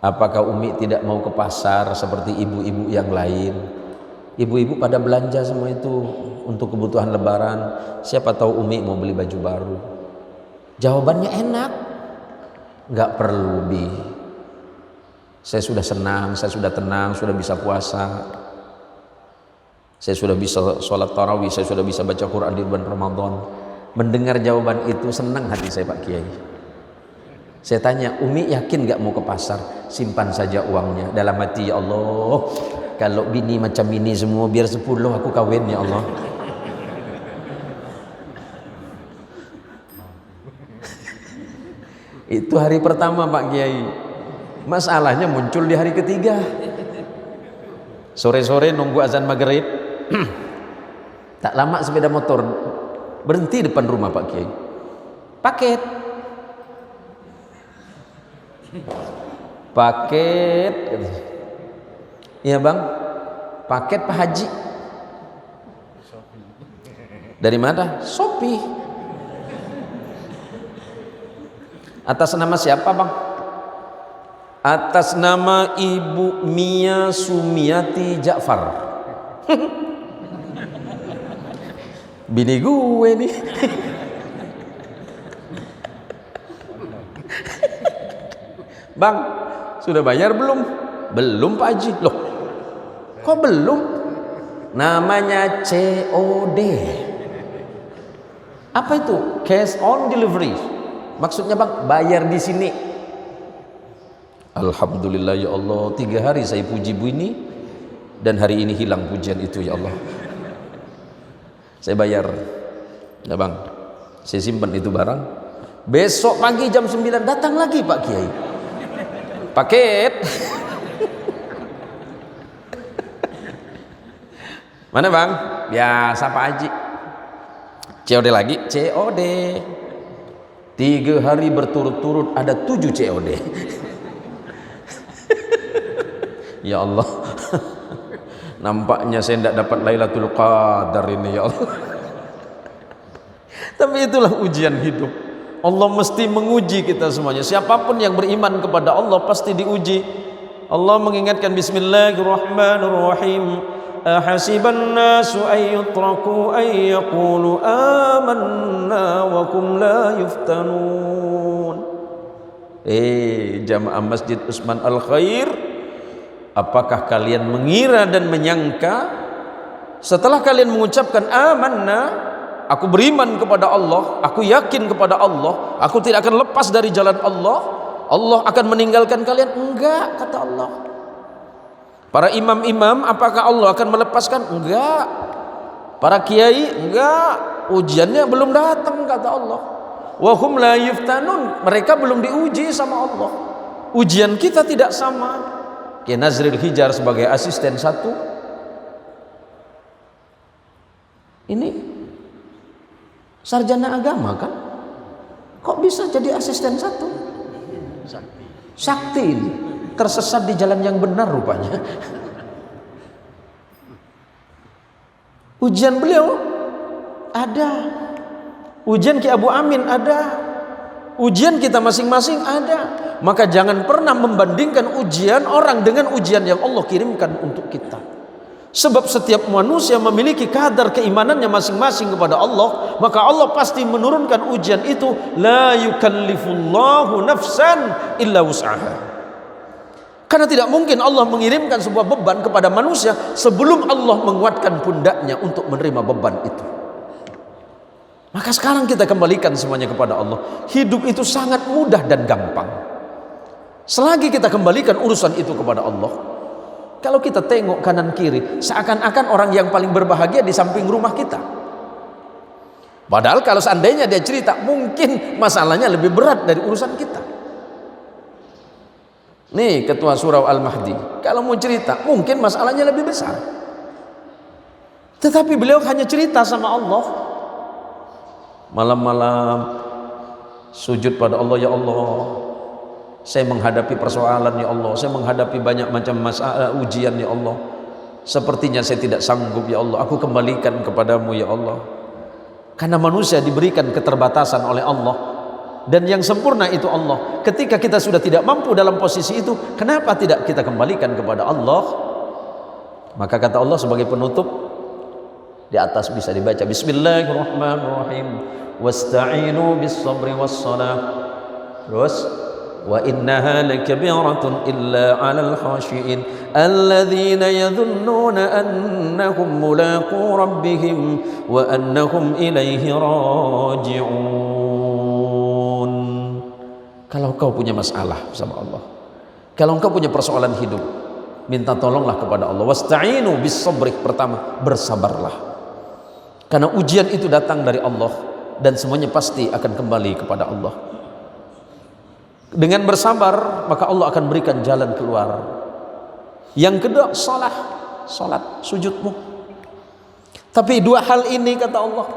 Apakah Umi tidak mau ke pasar seperti ibu-ibu yang lain? Ibu-ibu pada belanja semua itu untuk kebutuhan lebaran. Siapa tahu Umi mau beli baju baru. Jawabannya enak. Nggak perlu, Bi. Saya sudah senang, saya sudah tenang, sudah bisa puasa. Saya sudah bisa sholat tarawih, saya sudah bisa baca Quran di bulan Ramadan. Mendengar jawaban itu senang hati saya, Pak Kiai. Saya tanya, Umi yakin gak mau ke pasar? Simpan saja uangnya. Dalam hati, ya Allah, kalau bini macam ini semua biar 10 aku kawin, ya Allah. Itu hari pertama, Pak Kiai. Masalahnya muncul di hari ketiga. Sore-sore nunggu azan maghrib. Tak lama sepeda motor berhenti depan rumah Pak Kiai. Paket. Iya Bang, paket Pak Haji. Dari mana? Shopee. Atas nama siapa Bang? Atas nama Ibu Mia Sumiati Ja'far. Bini gue nih. Bang, sudah bayar belum? Belum Pak Haji. Loh, kok belum? Namanya COD. Apa itu? Cash on delivery. Maksudnya Bang, bayar di sini. Alhamdulillah ya Allah, 3 hari saya puji Bu ini dan hari ini hilang pujian itu ya Allah. Saya bayar. Ya Bang, saya simpan itu barang. Besok pagi jam 9 datang lagi Pak Kiai. Paket. Mana Bang? Biasa Pak Haji. COD lagi? COD. 3 hari berturut-turut ada 7 COD. Ya Allah. Nampaknya saya tidak dapat Lailatul Qadar ini ya Allah. Tapi itulah ujian hidup. Allah mesti menguji kita semuanya. Siapapun yang beriman kepada Allah pasti diuji. Allah mengingatkan Bismillahirrahmanirrahim. Ahasiban nasu ay yutraku ay yaqulu amanna wa kum la yuftanun. Jamaah Masjid Usman Al Khair, apakah kalian mengira dan menyangka setelah kalian mengucapkan amanna, aku beriman kepada Allah, aku yakin kepada Allah, aku tidak akan lepas dari jalan Allah, Allah akan meninggalkan kalian? Enggak, kata Allah. Para imam-imam, apakah Allah akan melepaskan? Enggak. Para kiai? Enggak. Ujiannya belum datang, kata Allah. Wa hum la yuftanun, mereka belum diuji sama Allah. Ujian kita tidak sama. Kiai Nazril Hijar sebagai asisten 1, ini sarjana agama kan? Kok bisa jadi asisten 1? Sakti ini. Tersesat di jalan yang benar rupanya. Ujian beliau ada, ujian Ki Abu Amin ada, ujian kita masing-masing ada. maka jangan pernah membandingkan ujian orang dengan ujian yang Allah kirimkan untuk kita. Sebab setiap manusia memiliki kadar keimanannya masing-masing kepada Allah, maka Allah pasti menurunkan ujian itu. La yukallifullahu nafsan illa wus'aha. Karena tidak mungkin Allah mengirimkan sebuah beban kepada manusia sebelum Allah menguatkan pundaknya untuk menerima beban itu. Maka sekarang kita kembalikan semuanya kepada Allah. Hidup itu sangat mudah dan gampang selagi kita kembalikan urusan itu kepada Allah. Kalau kita tengok kanan kiri, seakan-akan orang yang paling berbahagia di samping rumah kita. Padahal kalau seandainya dia cerita, mungkin masalahnya lebih berat dari urusan kita. Nih ketua surau Al-Mahdi, kalau mau cerita, mungkin masalahnya lebih besar. Tetapi beliau hanya cerita sama Allah. Malam-malam sujud pada Allah, ya Allah, saya menghadapi persoalan ya Allah, saya menghadapi banyak macam masalah ujian ya Allah, sepertinya saya tidak sanggup ya Allah, aku kembalikan kepadamu ya Allah. Karena manusia diberikan keterbatasan oleh Allah, dan yang sempurna itu Allah. Ketika kita sudah tidak mampu dalam posisi itu, kenapa tidak kita kembalikan kepada Allah? Maka kata Allah sebagai penutup, di atas bisa dibaca Bismillahirrahmanirrahim, wasta'inu bis sabri was salah. Terus wa innaha lakabiratun illa 'alal khashiin alladzina yadhunnuna annahum mulaqu rabbihim wa annahum ilaihi raji'un. Kalau kau punya masalah sama Allah, kalau engkau punya persoalan hidup, minta tolonglah kepada Allah. Wasta'inu bis sabri, pertama bersabarlah. Karena ujian itu datang dari Allah dan semuanya pasti akan kembali kepada Allah. Dengan bersabar, maka Allah akan berikan jalan keluar. Yang kedua, salat, sujudmu. Tapi dua hal ini kata Allah,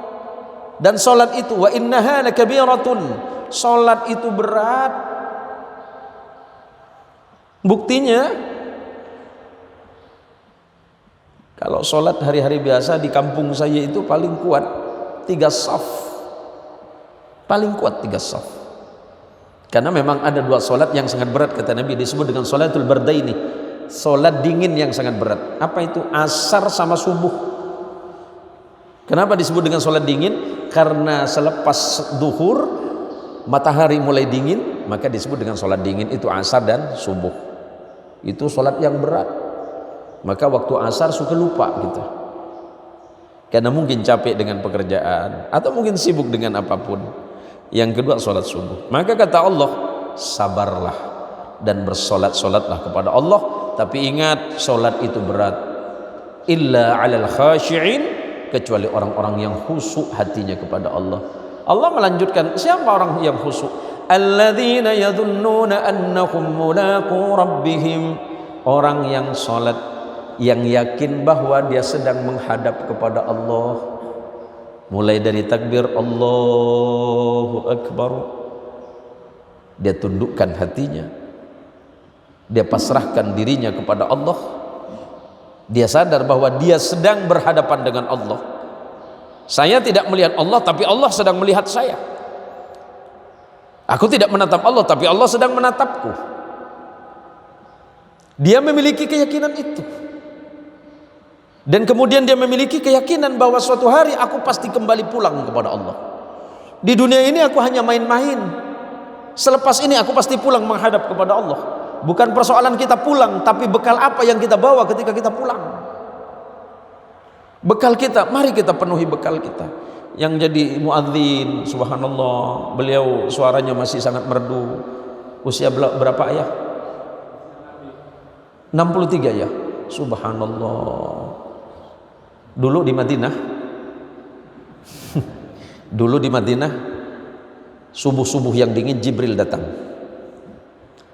dan salat itu wa innaha lakabiratun, salat itu berat. Buktinya, kalau sholat hari-hari biasa di kampung saya itu paling kuat 3 shaf, paling kuat 3 shaf. Karena memang ada 2 sholat yang sangat berat kata Nabi, disebut dengan sholatul bardaini, sholat dingin yang sangat berat. Apa itu? Asar sama subuh. Kenapa disebut dengan sholat dingin? Karena selepas duhur matahari mulai dingin, maka disebut dengan sholat dingin. Itu asar dan subuh. Itu sholat yang berat. Maka waktu asar suka lupa gitu, karena mungkin capek dengan pekerjaan atau mungkin sibuk dengan apapun. Yang kedua sholat subuh. Maka kata Allah, sabarlah dan bersolat-solatlah kepada Allah. Tapi ingat, sholat itu berat. Illa 'alal khashi'in, kecuali orang-orang yang khusyuk hatinya kepada Allah. Allah melanjutkan, siapa orang yang khusyuk? Alladzina yadhunnuna annahum mulaqu rabbihim, orang yang sholat, yang yakin bahwa dia sedang menghadap kepada Allah. Mulai dari takbir Allahu Akbar, dia tundukkan hatinya, dia pasrahkan dirinya kepada Allah. Dia sadar bahwa dia sedang berhadapan dengan Allah. Saya tidak melihat Allah, tapi Allah sedang melihat saya. Aku tidak menatap Allah, tapi Allah sedang menatapku. Dia memiliki keyakinan itu. Dan kemudian dia memiliki keyakinan bahwa suatu hari aku pasti kembali pulang kepada Allah. Di dunia ini aku hanya main-main. Selepas ini aku pasti pulang menghadap kepada Allah. Bukan persoalan kita pulang, tapi bekal apa yang kita bawa ketika kita pulang. Bekal kita, mari kita penuhi bekal kita. Yang jadi muadzin, subhanallah, beliau suaranya masih sangat merdu. Usia berapa ya? 63 ya. Subhanallah. Dulu di Madinah, subuh-subuh yang dingin Jibril datang.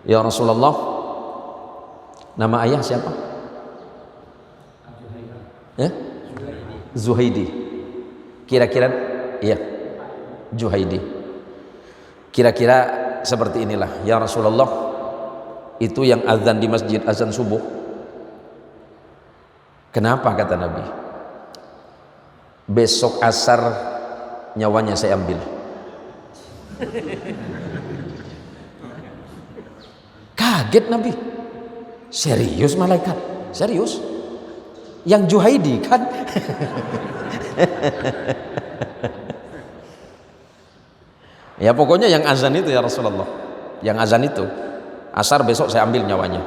Ya Rasulullah, nama ayah siapa? Ya? Zuhaidi. Kira-kira, iya, Zuhaidi. Kira-kira seperti inilah. Ya Rasulullah, itu yang azan di masjid, azan subuh. Kenapa kata Nabi? Besok asar nyawanya saya ambil. Kaget Nabi. Serius malaikat? Serius? Yang Juhaidi kan? Ya pokoknya yang azan itu ya Rasulullah. Yang azan itu. Asar besok saya ambil nyawanya.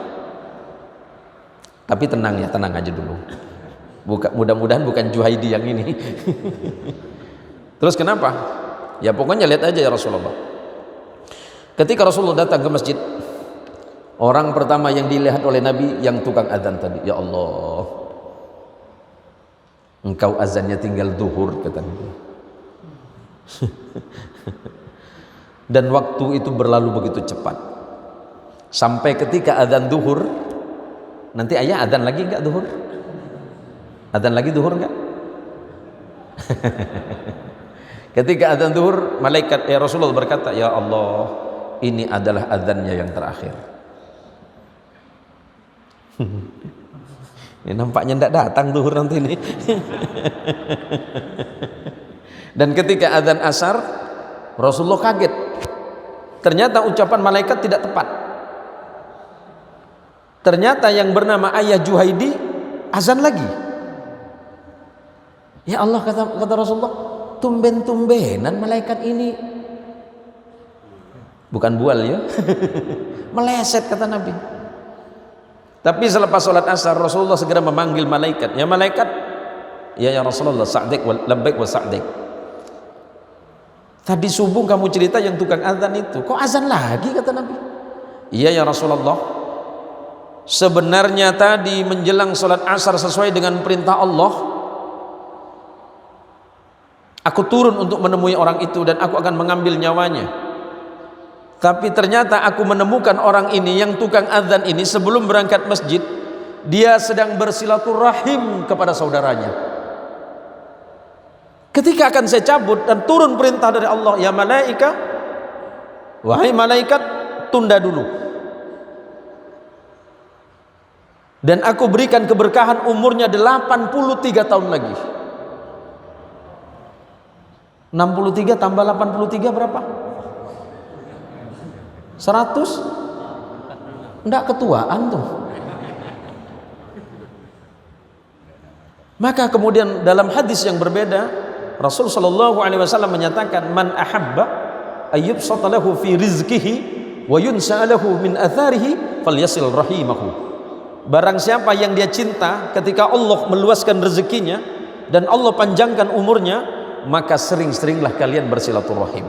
Tapi tenang ya, tenang aja dulu. Mudah-mudahan bukan Juhaidi yang ini. Terus kenapa? Ya pokoknya lihat aja ya Rasulullah. Ketika Rasulullah datang ke masjid, orang pertama yang dilihat oleh Nabi yang tukang azan tadi. Ya Allah, engkau azannya tinggal duhur, kata Nabi. Dan waktu itu berlalu begitu cepat. Sampai ketika azan duhur, nanti ayah azan lagi enggak duhur? Azan lagi duhur enggak? Ketika azan duhur, malaikat Rasulullah berkata, ya Allah, ini adalah azannya yang terakhir. Ini nampaknya tidak datang duhur nanti ini. Dan ketika azan asar, Rasulullah kaget. Ternyata ucapan malaikat tidak tepat. Ternyata yang bernama ayah Juhaidi azan lagi. Ya Allah, kata Rasulullah, tumben-tumbenan malaikat ini. Bukan bual ya. Meleset, kata Nabi. Tapi selepas sholat asar, Rasulullah segera memanggil malaikat. Ya malaikat, ya Rasulullah, sa'dik wa labbaik wa sa'dik. Tadi subuh kamu cerita yang tukang azan itu, kok azan lagi, kata Nabi. Iya ya Rasulullah, sebenarnya tadi menjelang sholat asar sesuai dengan perintah Allah, aku turun untuk menemui orang itu dan aku akan mengambil nyawanya. Tapi ternyata aku menemukan orang ini, yang tukang azan ini, sebelum berangkat masjid, dia sedang bersilaturahim kepada saudaranya. Ketika akan saya cabut dan turun perintah dari Allah, ya malaikat, wahai malaikat, tunda dulu. Dan aku berikan keberkahan umurnya 83 tahun lagi. 63 tambah 83 berapa? 100? Enggak ketuaan tuh. Maka kemudian dalam hadis yang berbeda, Rasul sallallahu alaihi wasallam menyatakan, man ahabba ayyubsata lahu fi rizqihi wa yunsa lahu min atharihi falyasil rahimahu. Barang siapa yang dia cinta ketika Allah meluaskan rezekinya dan Allah panjangkan umurnya, maka sering-seringlah kalian bersilaturahim.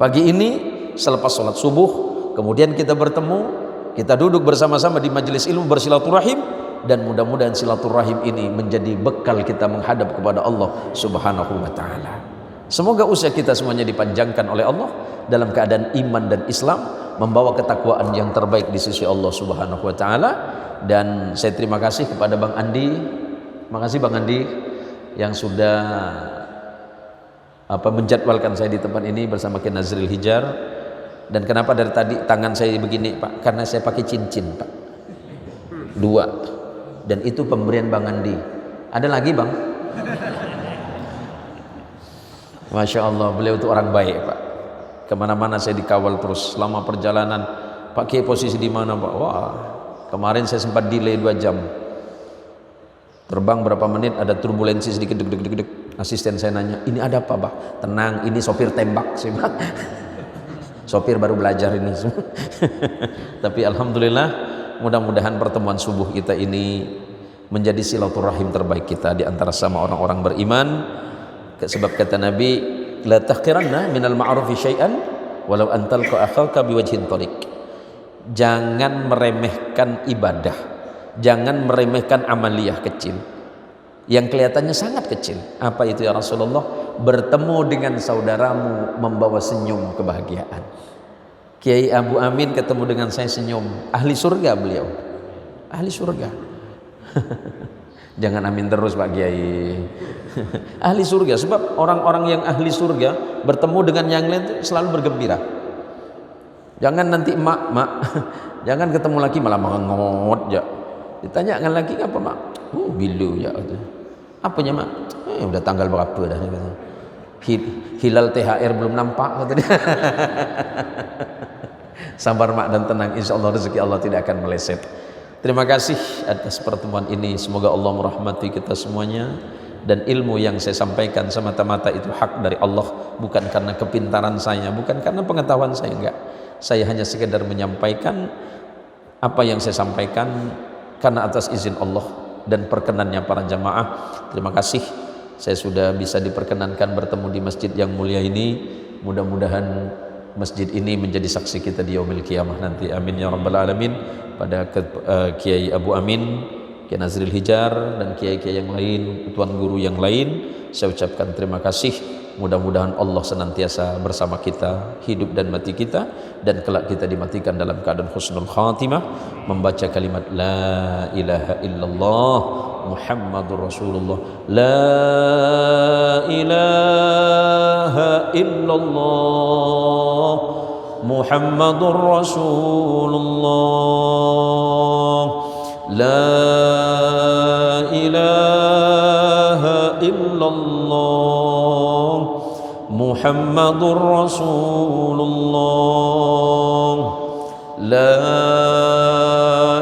Pagi ini selepas sholat subuh, kemudian kita bertemu, kita duduk bersama-sama di majelis ilmu bersilaturahim, dan mudah-mudahan silaturahim ini menjadi bekal kita menghadap kepada Allah Subhanahu wa taala. Semoga usia kita semuanya dipanjangkan oleh Allah dalam keadaan iman dan Islam, membawa ketakwaan yang terbaik di sisi Allah Subhanahu wa taala. Dan saya terima kasih kepada Bang Andi. Makasih Bang Andi yang sudah menjadwalkan saya di tempat ini bersama Ken Nazril Hijar. Dan kenapa dari tadi tangan saya begini, Pak? Karena saya pakai cincin, Pak. 2. Dan itu pemberian Bang Andi. Ada lagi, Bang? Masya Allah, beliau itu orang baik, Pak. Kemana-mana saya dikawal terus selama perjalanan. Pak Kiai posisi di mana, Pak? Wah, kemarin saya sempat delay 2 jam. Terbang berapa menit, ada turbulensi sedikit, deg-deg. Asisten saya nanya, ini ada apa, Pak? Tenang, ini sopir tembak, sih, Pak. Sopir baru belajar ini. Tapi alhamdulillah, mudah-mudahan pertemuan subuh kita ini menjadi silaturahim terbaik kita di antara sama orang-orang beriman. Sebab kata Nabi, la tahqiranna minal ma'rufi syai'an walau antalqa akhaka biwajhin thariq. Jangan meremehkan ibadah, jangan meremehkan amaliyah kecil yang kelihatannya sangat kecil. Apa itu ya Rasulullah? Bertemu dengan saudaramu membawa senyum kebahagiaan. Kiai Abu Amin ketemu dengan saya senyum, ahli surga beliau, ahli surga. Jangan amin terus Pak Kiai. Ahli surga, sebab orang-orang yang ahli surga bertemu dengan yang lain selalu bergembira. Jangan nanti mak, jangan ketemu lagi malah mengot ya. Ditanyakan lagi apa mak? Oh bilu ya. Apanya mak? Udah tanggal berapa dah? Hilal THR belum nampak. Sabar mak dan tenang, insya Allah rezeki Allah tidak akan meleset. Terima kasih atas pertemuan ini. Semoga Allah merahmati kita semuanya. Dan ilmu yang saya sampaikan semata-mata itu hak dari Allah, bukan karena kepintaran saya, bukan karena pengetahuan saya, enggak. Saya hanya sekedar menyampaikan apa yang saya sampaikan karena atas izin Allah dan perkenannya para jamaah. Terima kasih saya sudah bisa diperkenankan bertemu di masjid yang mulia ini. Mudah-mudahan masjid ini menjadi saksi kita di yaumil qiyamah nanti. Amin ya rabbal alamin. Pada Kiai Abu Amin, Kiai Nazril Hijar, dan kiai-kiai yang lain, tuan guru yang lain, saya ucapkan terima kasih. Mudah-mudahan Allah senantiasa bersama kita, hidup dan mati kita, dan kelak kita dimatikan dalam keadaan husnul khatimah, membaca kalimat la ilaha illallah Muhammadur Rasulullah. La ilaha illallah Muhammadur Rasulullah. La ilaha illallah Muhammadur Rasulullah. La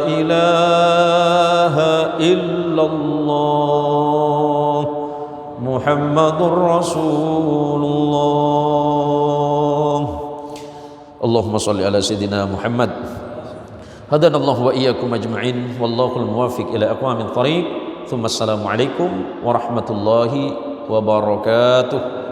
ilaha illallah Muhammadur Rasulullah. Allahumma salli ala Sayyidina Muhammad. Hadanallahu wa iyyakum ajma'in. Wallahul muwaffiq ila aqwamit thariq. Thumma assalamu alaikum warahmatullahi wabarakatuh.